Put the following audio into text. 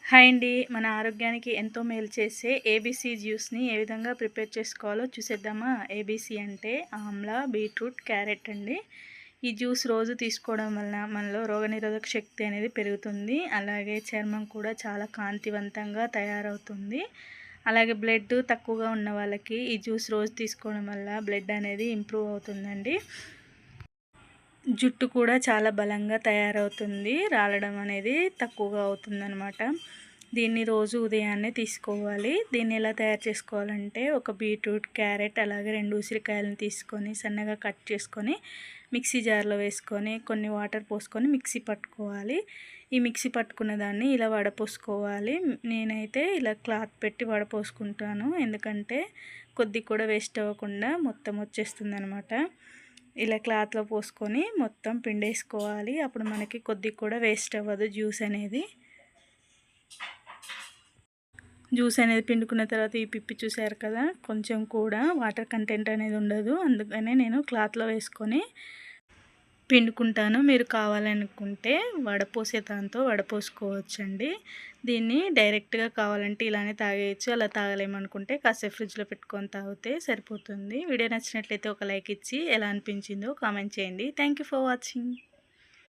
Hi అండి. మన ఆరోగ్యానికి ఎంతో మేలు చేసే ఏబీసీ జ్యూస్‌ని ఏ విధంగా ప్రిపేర్ చేసుకోవాలో చూసేద్దామా? ఏబీసీ అంటే ఆమ్లా, బీట్రూట్, క్యారెట్ అండి. ఈ జ్యూస్ రోజు తీసుకోవడం వలన మనలో రోగనిరోధక శక్తి అనేది పెరుగుతుంది. అలాగే చర్మం కూడా చాలా కాంతివంతంగా తయారవుతుంది. అలాగే బ్లడ్ తక్కువగా ఉన్న వాళ్ళకి ఈ జ్యూస్ రోజు తీసుకోవడం వల్ల బ్లడ్ అనేది ఇంప్రూవ్ అవుతుందండి. జుట్టు కూడా చాలా బలంగా తయారవుతుంది. రాలడం అనేది తక్కువగా అవుతుందనమాట. దీన్ని రోజు ఉదయాన్నే తీసుకోవాలి. దీన్ని ఎలా తయారు చేసుకోవాలంటే ఒక బీట్రూట్, క్యారెట్ అలాగే 2 ఉసిరికాయలను తీసుకొని సన్నగా కట్ చేసుకొని మిక్సీ జార్లో వేసుకొని కొన్ని వాటర్ పోసుకొని మిక్సీ పట్టుకోవాలి. ఈ మిక్సీ పట్టుకున్న దాన్ని ఇలా వడపోసుకోవాలి. నేనైతే ఇలా క్లాత్ పెట్టి వడపోసుకుంటాను. ఎందుకంటే కొద్దిగా కూడా వేస్ట్ అవ్వకుండా మొత్తం వచ్చేస్తుందనమాట. ఇలా క్లాత్లో పోసుకొని మొత్తం పిండేసుకోవాలి. అప్పుడు మనకి కొద్దిగా కూడా వేస్ట్ అవ్వదు జ్యూస్ అనేది పిండుకున్న తర్వాత ఈ పిప్పి చూసారు కదా, కొంచెం కూడా వాటర్ కంటెంట్ అనేది ఉండదు. అందుకనే నేను క్లాత్లో వేసుకొని పిండుకుంటాను. మీరు కావాలనుకుంటే వడపోసే దాంతో వడపోసుకోవచ్చండి. దీన్ని డైరెక్ట్గా కావాలంటే ఇలానే తాగేయచ్చు. అలా తాగలేమనుకుంటే కాసేపు ఫ్రిడ్జ్లో పెట్టుకొని తాగితే సరిపోతుంది. వీడియో నచ్చినట్లయితే ఒక లైక్ ఇచ్చి ఎలా అనిపించిందో కామెంట్ చేయండి. Thank you for watching.